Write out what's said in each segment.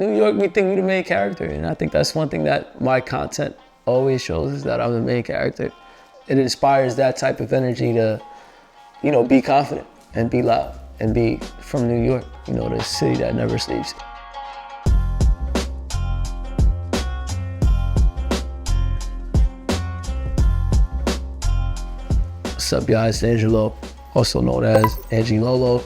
New York, we think we're the main character, and I think that's one thing that my content always shows is that I'm the main character. It inspires that type of energy to, you know, be confident and be loud and be from New York, you know, the city that never sleeps. What's up, guys? Angie Lolo, also known as Angie Lolo,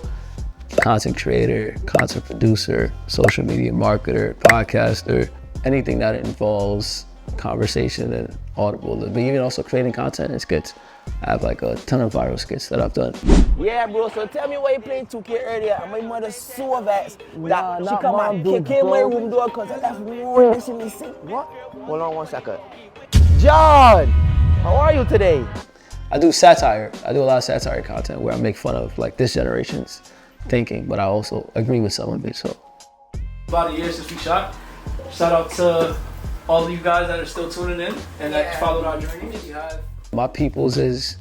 content creator, content producer, social media marketer, podcaster, anything that involves conversation and audible, but even also creating content and skits. I have like a ton of viral skits that I've done. Yeah, bro, so tell me why you played 2K earlier, and my mother so vexed that she come and kick in my room door because I left me wishing me sick. What? Hold on 1 second. John, how are you today? I do satire. I do a lot of satire content where I make fun of like this generation's thinking, but I also agree with some of it, so. About a year since we shot. Shout out to all of you guys that are still tuning in and that followed our journey. My people's is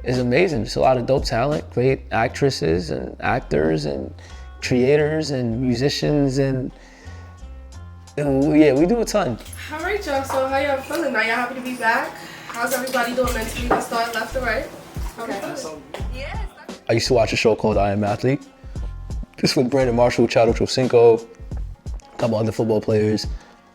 amazing. There's a lot of dope talent, great actresses and actors and creators and musicians and yeah, we do a ton. All right, y'all, so how y'all feeling? Are y'all happy to be back? How's everybody doing mentally? Let's start left to right. Okay. I used to watch a show called I Am Athlete. This with Brandon Marshall, Chadwick Ochocinco, a couple other football players,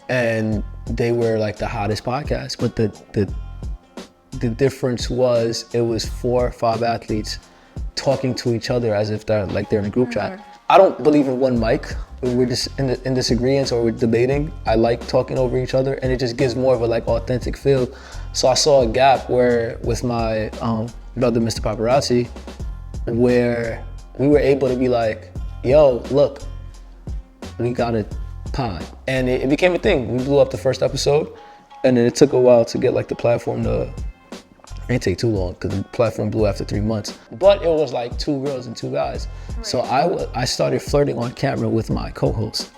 and they were like the hottest podcast. But the difference was it was 4 or 5 athletes talking to each other as if they're in a group chat. I don't believe in one mic. We're just in disagreements or we're debating. I like talking over each other, and it just gives more of a like authentic feel. So I saw a gap where with my brother, Mr. Paparazzi, where we were able to be like, yo, look, we got a pod. And it became a thing. We blew up the first episode, and then it took a while to get like the platform to, it didn't take too long because the platform blew after 3 months. But it was like 2 girls and 2 guys. So I started flirting on camera with my co-host.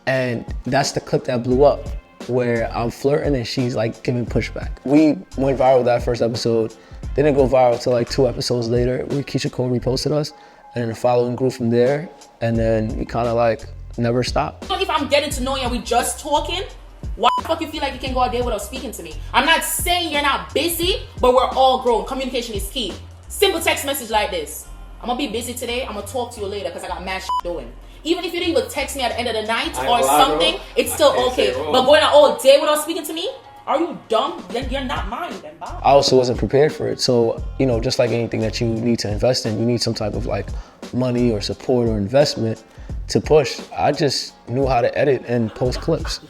And that's the clip that blew up, where I'm flirting and she's like giving pushback. We went viral that first episode. They didn't go viral till like 2 episodes later where Keisha Cole reposted us, and then the following grew from there, and then we kind of like never stopped. If I'm getting to know you and we just talking, why the fuck you feel like you can go a day without speaking to me? I'm not saying you're not busy, but we're all grown. Communication is key. Simple text message like this. I'm gonna be busy today, I'm gonna talk to you later because I got mad shit doing. Even if you didn't even text me at the end of the night or something, it's still okay. But going out all day without speaking to me? Are you dumb? Then you're not mine, then Bob. I also wasn't prepared for it. So, you know, just like anything that you need to invest in, you need some type of like money or support or investment to push. I just knew how to edit and post clips.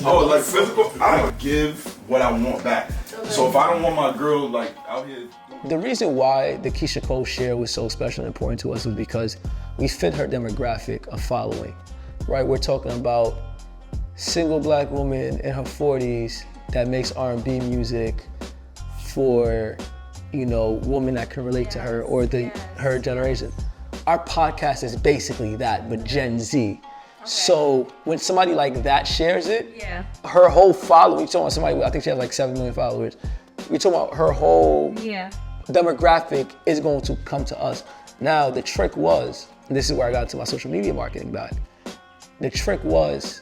Oh, like physical, I don't give what I want back. So if I don't want my girl like out here. The reason why the Keisha Cole share was so special and important to us was because we fit her demographic of following, right? We're talking about single black woman in her 40s that makes R&B music for, you know, women that can relate to her or her generation. Our podcast is basically that, but Gen Z. So when somebody like that shares it, her whole following, you're talking about somebody, I think she has like 7 million followers. We're talking about her whole demographic is going to come to us. Now the trick was, and this is where I got into my social media marketing bag. The trick was,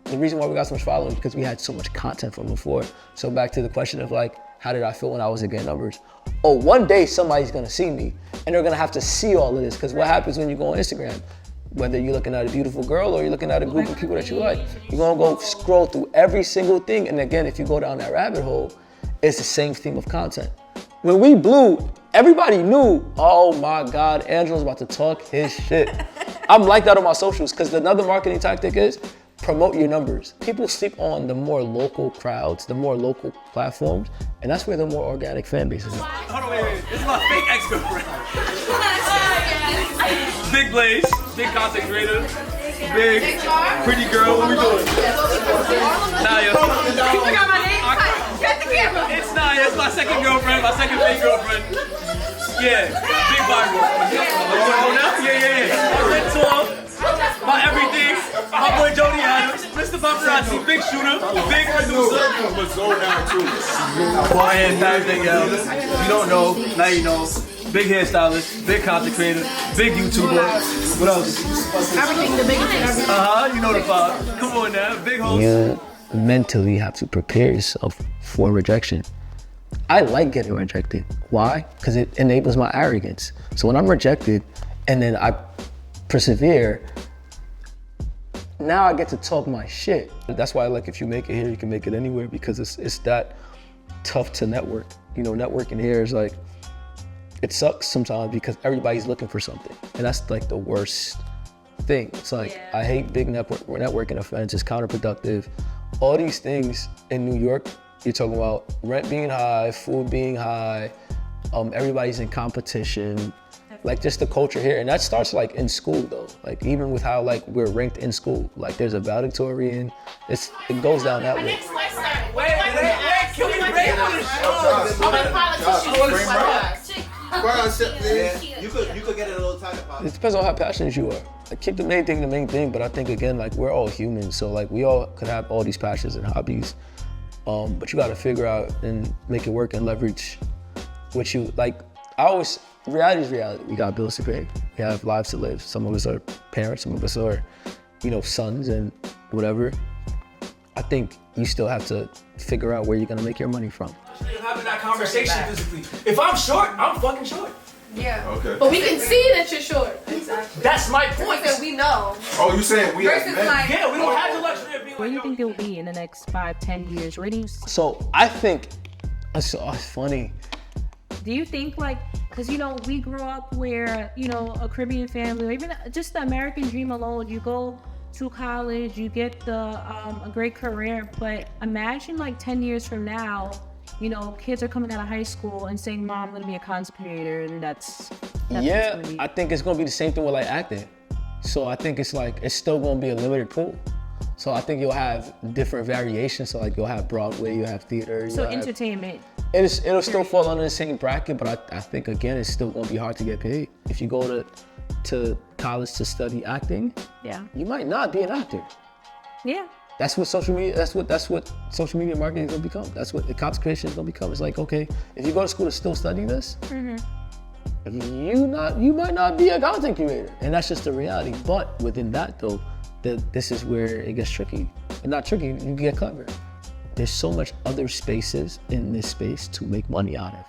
the reason why we got so much following is because we had so much content from before. So back to the question of like, how did I feel when I wasn't getting numbers? Oh, one day somebody's gonna see me and they're gonna have to see all of this, because what happens when you go on Instagram? Whether you're looking at a beautiful girl or you're looking at a group of people that you like, you're gonna go scroll through every single thing. And again, if you go down that rabbit hole, it's the same theme of content. When we blew, everybody knew, oh my God, Angelo's about to talk his shit. I'm like that on my socials, because another marketing tactic is promote your numbers. People sleep on the more local crowds, the more local platforms, and that's where the more organic fan bases are. Hold on, wait. This is my fake ex-girlfriend. Big Blaze, big content creator, big pretty girl. What we doing? Naya. It's Naya. It's my second girlfriend, my second fake girlfriend. Yeah, big viral. Yeah. My red tour. My everything, my boy Jody Adams, Mr. Paparazzi, big shooter, big producer. I'm gonna go down too. Boy, and everything else. If you don't know, now you know. big hairstylist, big content creator, big YouTuber. What else? Everything, the biggest and everything. You know the vibe. Come on now, big host. You mentally have to prepare yourself for rejection. I like getting rejected. Why? Because it enables my arrogance. So when I'm rejected and then I persevere, now I get to talk my shit. That's why, like, if you make it here, you can make it anywhere, because it's that tough to network. You know, networking here is like, it sucks sometimes because everybody's looking for something. And that's like the worst thing. It's like, I hate big networking events. It's counterproductive. All these things in New York, you're talking about rent being high, food being high, everybody's in competition, like just the culture here. And that starts like in school though. Like even with how like we're ranked in school, like there's a valedictorian, it goes down that way. Next question. Wait, can we break You could get it a little tighter, Pop. It depends on how passionate you are. Like, keep the main thing, but I think again, like we're all humans, so like we all could have all these passions and hobbies, but you gotta figure out and make it work and leverage what you like. Reality is reality. We got bills to pay. We have lives to live. Some of us are parents, some of us are, sons and whatever. I think you still have to figure out where you're gonna make your money from. Having that conversation physically. If I'm short, I'm fucking short. Yeah. Okay. But we can see that you're short. Exactly. That's my point. Because we know. Oh, you saying we as Versus men? like, Yeah, we don't have the luxury of being Where do you like, think you'll be in the next 5-10 years? Where do you So I think, it's funny. do you think like, because we grew up where a Caribbean family, or even just the American dream alone, you go to college, you get a great career, but imagine like 10 years from now, kids are coming out of high school and saying, Mom, I'm gonna be a content creator, and that's Yeah, what's gonna be. I think it's gonna be the same thing with like acting. So I think it's still gonna be a limited pool. So I think you'll have different variations. So like you'll have Broadway, you'll have theater. So you'll have, entertainment. it'll still fall under the same bracket, but I think again, it's still gonna be hard to get paid. If you go to college to study acting, Yeah. you might not be an actor. Yeah. That's what social media. That's what social media marketing is gonna become. That's what the content creation is gonna become. It's like, okay, if you go to school to still study this, you might not be a content creator, and that's just the reality. But within that though, this is where it gets tricky. And not tricky, you get clever. There's so much other spaces in this space to make money out of.